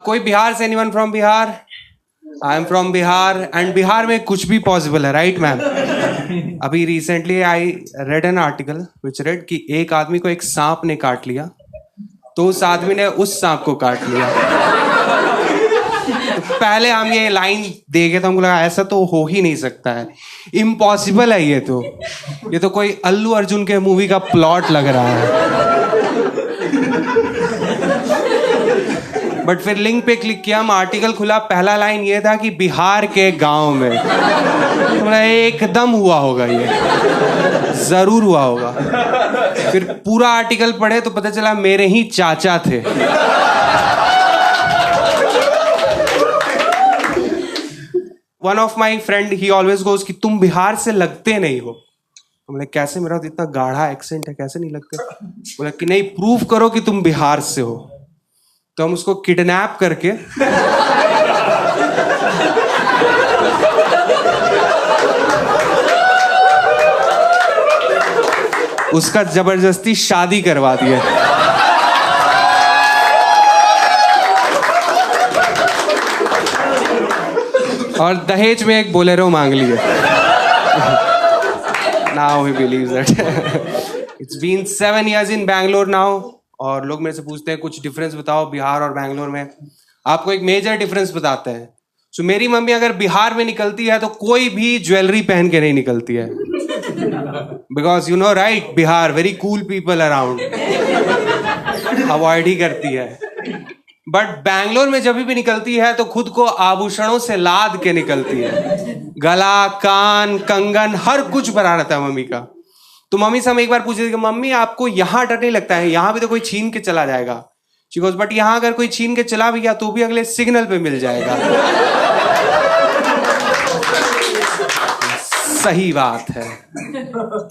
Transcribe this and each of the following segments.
कोई बिहार से? Anyone from Bihar? I am from Bihar and Bihar में कुछ भी पॉसिबल है, राइट मैम? अभी recently I read an article which red कि एक आदमी को एक सांप ने काट लिया, तो उस आदमी ने उस सांप को काट लिया। तो पहले हम ये लाइन देखे तो हमको लगा ऐसा तो हो ही नहीं सकता है, इम्पॉसिबल है ये तो कोई अल्लू अर्जुन के मूवी का प्लॉट लग रहा है। बट फिर लिंक पे क्लिक किया, हम आर्टिकल खुला, पहला लाइन ये था कि बिहार के गांव में। तो एकदम हुआ होगा, ये जरूर हुआ होगा। फिर पूरा आर्टिकल पढ़े तो पता चला मेरे ही चाचा थे। One of my friend he always goes कि तुम बिहार से लगते नहीं हो। तो बोले कैसे, मेरा तो इतना गाढ़ा एक्सेंट है, कैसे नहीं लगते? बोले कि नहीं, प्रूव करो कि तुम बिहार से हो। तो हम उसको किडनैप करके उसका जबरदस्ती शादी करवा दिया। और दहेज में एक बोलेरो मांग लिए। Now he believes that. It's been 7 years in Bangalore now. और लोग मेरे से पूछते हैं कुछ डिफरेंस बताओ बिहार और बैंगलोर में। आपको एक मेजर डिफरेंस बताते हैं। सो मेरी मम्मी अगर बिहार में निकलती है तो कोई भी ज्वेलरी पहन के नहीं निकलती है, because you know right, Bihar very cool people around, avoid ही करती है। बट बैंगलोर में जब भी निकलती है तो खुद को आभूषणों से लाद के निकलती है, गला, कान, कंगन, हर कुछ भरा रहता है मम्मी का। तो मम्मी से हम एक बार पूछे थे कि मम्मी आपको यहाँ डर नहीं लगता है, यहाँ भी तो कोई छीन के चला जाएगा? शी गोज बट यहाँ अगर कोई छीन के चला भी गया तो भी अगले सिग्नल पे मिल जाएगा। सही बात है।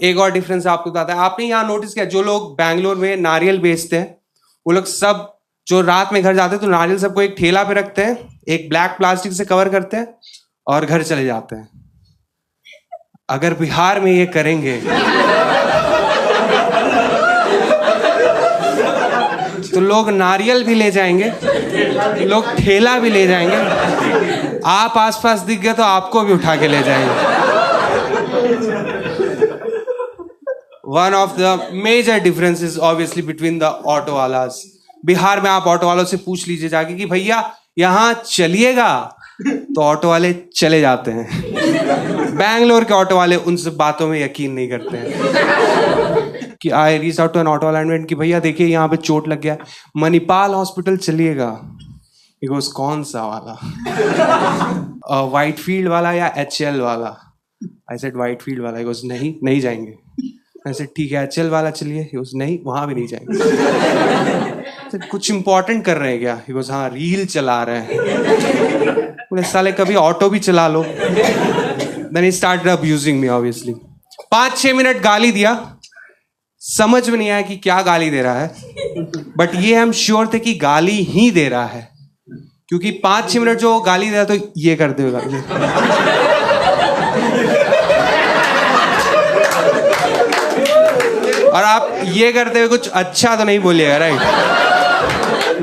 एक और डिफरेंस आपको बताता है, आपने यहाँ नोटिस किया जो लोग बैंगलोर में नारियल बेचते हैं, वो लोग सब जो रात में घर जाते हैं तो नारियल सबको एक ठेला पे रखते हैं, एक ब्लैक प्लास्टिक से कवर करते हैं और घर चले जाते हैं। अगर बिहार में ये करेंगे तो लोग नारियल भी ले जाएंगे, लोग ठेला भी ले जाएंगे, आप आसपास दिख गए तो आपको भी उठा के ले जाएंगे। One of the major differences obviously between the auto वालास। बिहार में आप ऑटो वालों से पूछ लीजिए जाके कि भैया यहाँ चलिएगा, तो ऑटो वाले चले जाते हैं। बैंगलोर के ऑटो वाले उन सब बातों में यकीन नहीं करते हैं। कि I reach out to an auto वाला कि भैया देखिए यहाँ पे चोट लग गया, मणिपाल हॉस्पिटल चलिएगा। ही गोस कौन सा वाला? व्हाइटफील्ड वाला या HL वाला? आई सेड व्हाइटफील्ड वाला। ही गोस नहीं जाएंगे। आई सेड ठीक है HL वाला चलिए। ही गोस नहीं, वहां भी नहीं जाएंगे। कुछ इंपॉर्टेंट कर रहे हैं क्या? ही गोस हाँ, रील चला रहे हैं। बोले साले कभी ऑटो भी चला लो। Then he started abusing me obviously. 5-6 minute गाली दिया, समझ में नहीं आया कि क्या गाली दे रहा है, बट ये हम श्योर थे कि गाली ही दे रहा है, क्योंकि 5-6 मिनट जो गाली दे रहा तो ये करते हुए गाली। और आप ये करते हुए कुछ अच्छा तो नहीं बोलिएगा, राइट?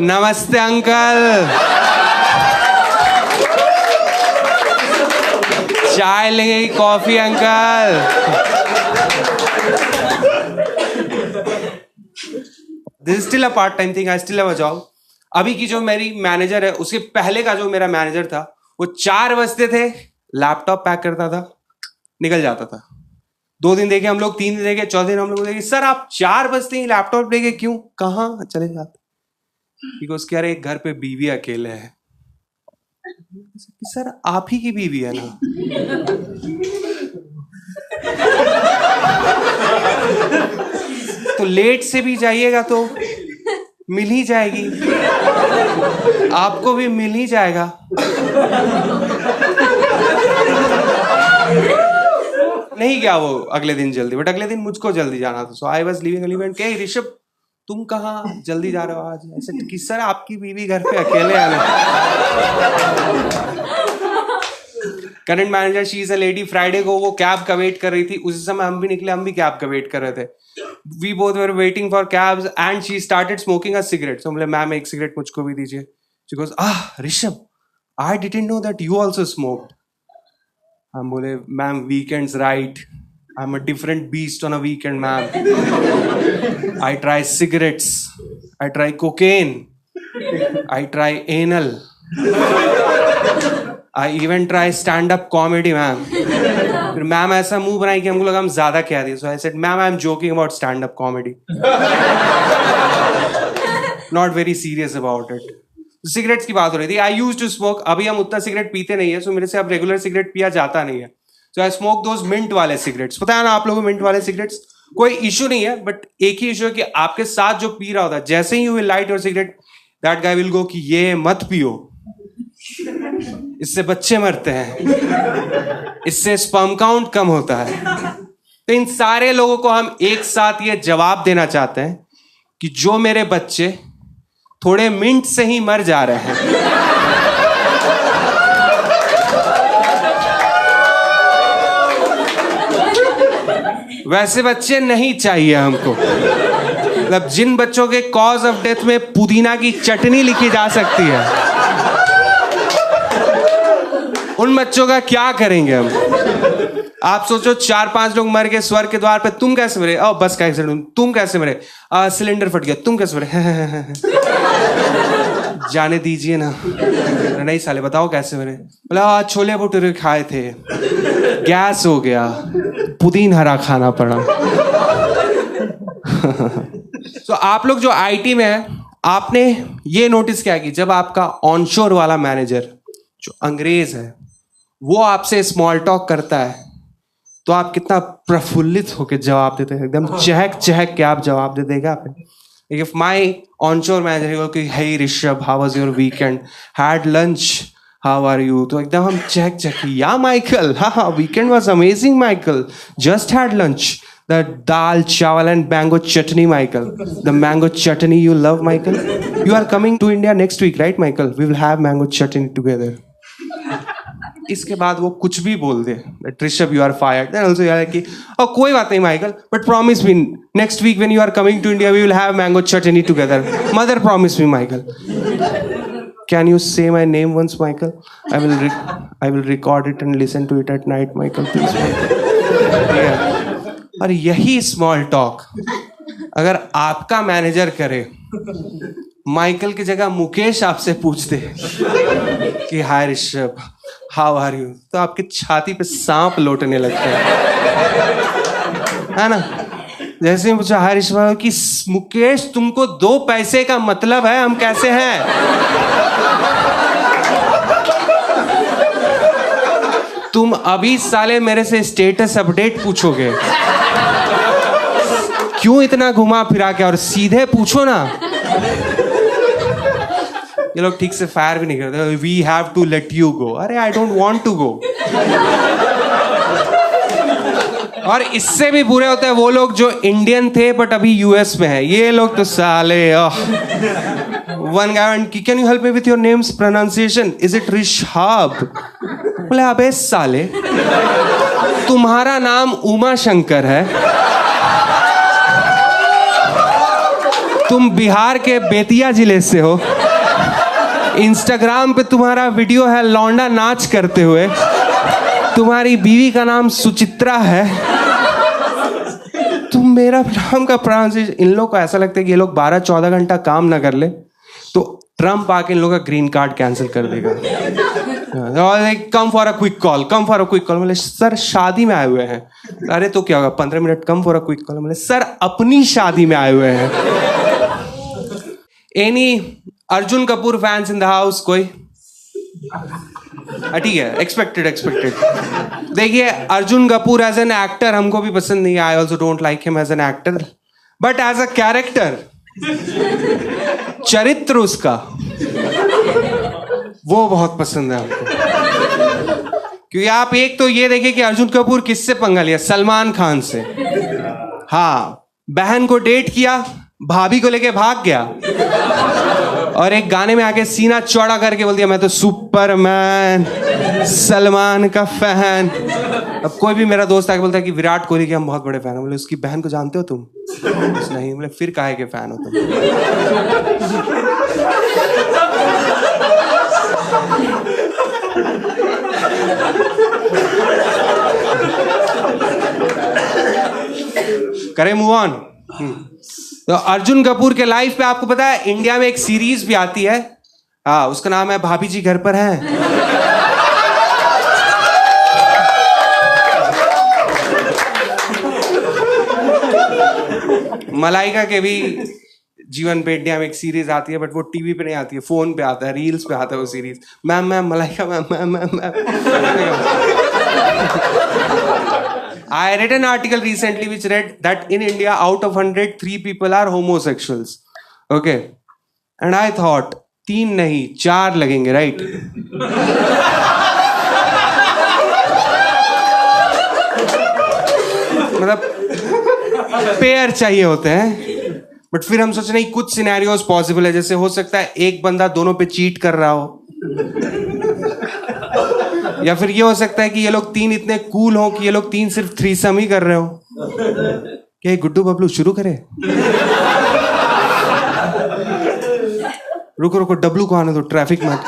नमस्ते अंकल, चाय लेंगे कि coffee uncle? This is still a part time thing, I still have a job. अभी की जो मेरी मैनेजर है, उसके पहले का जो मेरा मैनेजर था, वो 4 बजते थे, लैपटॉप पैक करता था, निकल जाता था। 2 दिन देखे हम लोग, 3 दिन देखे, 4 दिन हम लोग देखे, सर आप 4 बजते ही लैपटॉप लेके क्यों, कहाँ चले जाते? बिकॉज क्या रे, घर पे बीवी अकेले है। सर आप ही की बीवी है ना? तो लेट से भी जाइएगा तो मिल ही जाएगी, आपको भी मिल ही जाएगा। नहीं गया वो अगले दिन जल्दी, बट अगले दिन मुझको जल्दी जाना था। सो आई वाज लीविंग एंड कहे ऋषभ तुम कहाँ जल्दी जा रहे हो आज? ऐसे कि सर आपकी बीवी घर पे अकेले आना। Current manager she is a lady. Friday को वो कैब का वेट कर रही थी, उसी समय हम भी निकले, हम भी कैब का वेट कर रहे थे। We both were waiting for cabs and she started smoking a cigarette. So बोले मैम एक सिगरेट मुझको भी दीजिए। She goes, Rishabh, I didn't know that you also smoked. हम बोले, ma'am, weekends right. I'm a different beast on a weekend, ma'am. I try cigarettes. I try cocaine. I try anal. I even try stand-up comedy, ma'am. फिर ma'am ऐसा मुंह बनाई कि हमको लगा हम ज्यादा कह दिए. So I said, ma'am, I'm joking about stand-up comedy. Not very serious about it. Cigarettes की बात हो रही थी. I used to smoke. अभी हम उतना सिगरेट पीते नहीं है, so मेरे से अब रेगुलर सिगरेट पिया जाता नहीं है. So I smoke those mint वाले सिगरेट्स. पता है ना आप लोगों को मिंट वाले सिगरेट्स? कोई इशू नहीं है, बट एक ही इशू है कि आपके साथ जो पी रहा होता है, जैसे ही you will light your cigarette, that guy will go कि ये मत पियो, इससे बच्चे मरते हैं, इससे स्पर्म काउंट कम होता है. तो इन सारे लोगों को हम एक साथ ये जवाब देना चाहते हैं कि जो मेरे बच्चे थोड़े मिनट से ही मर जा रहे हैं, वैसे बच्चे नहीं चाहिए हमको. मतलब जिन बच्चों के कॉज ऑफ डेथ में पुदीना की चटनी लिखी जा सकती है, उन बच्चों का क्या करेंगे हम? आप सोचो 4-5 लोग मर गए स्वर्ग के द्वार पे, तुम कैसे मरे? बस का एक्सीडेंट. तुम कैसे मरे? सिलेंडर फट गया. तुम कैसे मरे? जाने दीजिए ना. नहीं साले बताओ कैसे मरे? बोला छोले भटूरे खाए थे, गैस हो गया, पुदीन हरा खाना पड़ा. तो आप लोग जो आईटी में है, आपने ये नोटिस किया कि जब आपका ऑनशोर वाला मैनेजर जो अंग्रेज है वो आपसे स्मॉल टॉक करता है, तो आप कितना प्रफुल्लित होकर जवाब देते हैं, एकदम चहक चहक के आप जवाब दे देगा. If my onshore manager will say, "Hey Rishabh, how was your weekend? Had lunch? How are you?" तो एकदम हम check Yeah, Michael. Weekend was amazing, Michael. Just had lunch. The dal, chawal and mango chutney, Michael. The mango chutney you love, Michael. You are coming to India next week, right, Michael? We will have mango chutney together. इसके बाद वो कुछ भी बोल दे, Rishabh, you are fired. Then also you are like, कोई बात नहीं Michael, but promise me next week when you are coming to India we will have mango chutney together. Mother, promise me Michael. Can you say my name once, Michael? I will record it and listen to it at night, Michael. Please, Michael. Yeah. और यही small talk अगर आपका manager करे, Michael की जगह मुकेश आपसे पूछ दे कि हाय ऋषभ, हाउ आर यू, तो आपकी छाती पे सांप लौटने लगते हैं, है ना? जैसे पूछा हाय ऋषभ कि मुकेश तुमको 2 पैसे का मतलब है, हम कैसे हैं? तुम अभी साले मेरे से स्टेटस अपडेट पूछोगे, क्यों इतना घुमा फिरा के, और सीधे पूछो ना. ये लोग ठीक से फायर भी नहीं करते. We have to let you go. अरे I don't want to go. और इससे भी बुरे होते हैं वो लोग जो इंडियन थे बट अभी यूएस में है. ये लोग तो साले. One guy, can you help me with your names pronunciation? Is it Rishabh? बोले अबे साले, तुम्हारा नाम उमा शंकर है, तुम बिहार के बेतिया जिले से हो, इंस्टाग्राम पे तुम्हारा वीडियो है लौंडा नाच करते हुए, तुम्हारी बीवी का नाम सुचित्रा है, तुम मेरा नाम का प्रोनाउंसिएशन. इन लोगों को ऐसा लगता है कि ये लोग 12-14 घंटा काम ना कर ले तो ट्रम्प आके इन लोगों का ग्रीन कार्ड कैंसिल कर देगा. कम for a quick call, come for a quick call. बोले सर शादी में आए हुए हैं. अरे तो क्या होगा 15 minute, come for a quick call. बोले सर अपनी शादी में आए हुए हैं. Any Arjun Kapoor fans in the house? कोई? ठीक है, एक्सपेक्टेड. देखिए Arjun Kapoor as an actor हमको भी पसंद नहीं है. I also don't like him as an actor, but as a character, चरित्र उसका वो बहुत पसंद है हमको. क्योंकि आप एक तो ये देखिए कि अर्जुन कपूर किससे पंगा लिया? सलमान खान से. हाँ, बहन को डेट किया, भाभी को लेके भाग गया, और एक गाने में आके सीना चौड़ा करके बोल दिया मैं तो सुपरमैन, सलमान का फैन. अब कोई भी मेरा दोस्त आके बोलता है कि विराट कोहली के हम बहुत बड़े फैन हैं. बोले उसकी बहन को जानते हो तुम? नहीं. बोले फिर काहे के फैन हो तुम? करें मूव ऑन। तो अर्जुन कपूर के लाइफ पे आपको पता है इंडिया में एक सीरीज भी आती है, हाँ, उसका नाम है भाभी जी घर पर हैं। मलाइका के भी जीवन पे इंडिया में एक सीरीज आती है, बट वो टीवी पे नहीं आती है, फोन पे आता है, रील्स पे आता है वो series. Ma'am Malaika ma'am. I read an article recently which read that in India, out of 100, 3 people are homosexuals. Okay, and I thought 3 नहीं 4 लगेंगे, right? मतलब पेयर चाहिए होते हैं, बट फिर हम सोच रहे हैं कुछ सिनेरियोज पॉसिबल है, जैसे हो सकता है एक बंदा दोनों पे चीट कर रहा हो, या फिर ये हो सकता है कि ये लोग 3 इतने कूल हो कि ये लोग 3 सिर्फ थ्रीसम ही कर रहे हो। क्या गुड्डू बबलू शुरू करे? रुको डब्लू को आने दो, ट्रैफिक मत।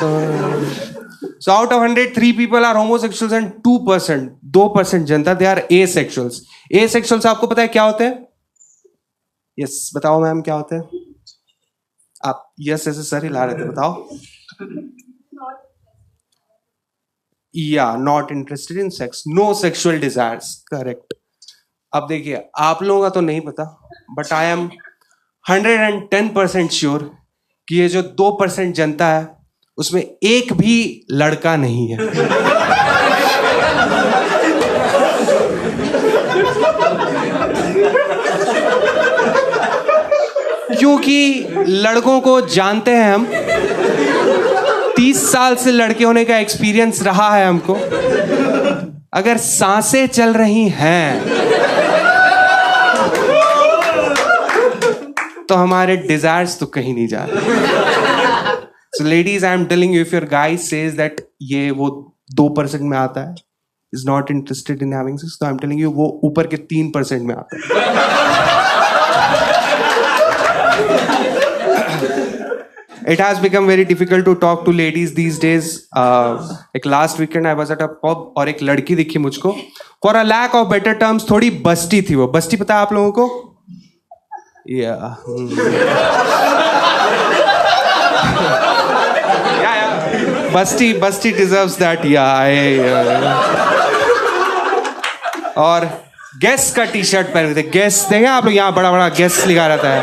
So out of 100, 3 people are homosexuals and 2% Janata they are asexuals. Asexuals आपको पता है क्या होते हैं? Yes, बताओ मैम क्या होते हैं? आप यस ऐसे सर हिला रहे थे, बताओ। Yeah, not interested in sex, no sexual desires, correct. अब देखिए आप लोगों का तो नहीं पता, but I am 110% sure कि ये जो 2% जनता है उसमें एक भी लड़का नहीं है। क्योंकि लड़कों को जानते हैं हम, 30 साल से लड़के होने का एक्सपीरियंस रहा है हमको। अगर सांसें चल रही हैं तो हमारे डिजायर्स तो कहीं नहीं जा रहे। So ladies, I am telling you, if your guy says that ये वो 2% में आता है, is not interested in having sex, तो I am telling you वो ऊपर के 3% में आता है। It has become very difficult to talk to ladies these days. एक last weekend I was at a pub और एक लड़की दिखी मुझको। For a lack of better terms, थोड़ी बस्ती थी वो। बस्ती पता है आप लोगों को? Yeah. Busty deserves that, और गेस का टी शर्ट पहने थे। गेस देखें आप लोग, यहाँ बड़ा बड़ा गेस लिखा रहता है।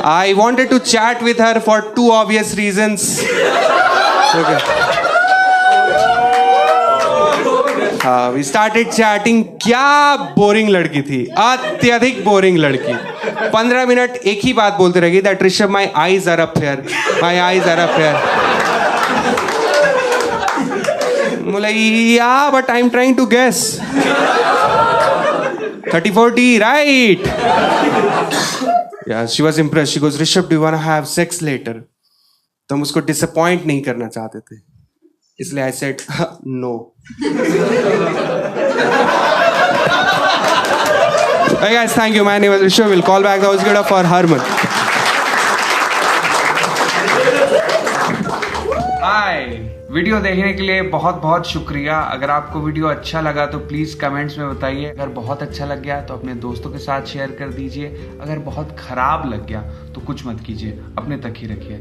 I wanted to chat with her for 2 obvious reasons. Okay. We started chatting. क्या बोरिंग लड़की थी, अत्यधिक बोरिंग लड़की। 15 मिनट एक ही बात बोलते रहेगी, that Rishabh, my eyes are up here, my eyes are up here. बोला yeah, but I'm trying to guess. 34D, right? Yeah, she was impressed. She goes, Rishabh, do you want to have sex later? तो हम उसको disappoint नहीं करना चाहते थे, इसलिए I said no. Hey guys, thank you. My name is Rishabh. We'll call back the house getter for Harman. Hi. Video देखने के लिए बहुत बहुत शुक्रिया। अगर आपको वीडियो अच्छा लगा तो प्लीज़ कमेंट्स में बताइए। अगर बहुत अच्छा लग गया तो अपने दोस्तों के साथ शेयर कर दीजिए। अगर बहुत ख़राब लग गया तो कुछ मत कीजिए, अपने तक ही रखिए।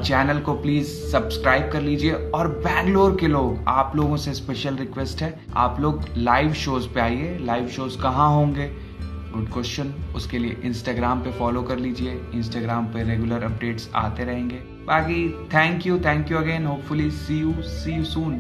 चैनल को प्लीज़ सब्सक्राइब कर लीजिए। और बैंगलोर के लोग, आप लोगों से स्पेशल रिक्वेस्ट है, आप लोग लाइव शोज़ पे आइए। लाइव शोज़ कहाँ होंगे? Good question. उसके लिए इंस्टाग्राम पे फॉलो कर लीजिए। इंस्टाग्राम पे रेगुलर अपडेट्स आते रहेंगे। बाकी thank you again. Hopefully see you soon.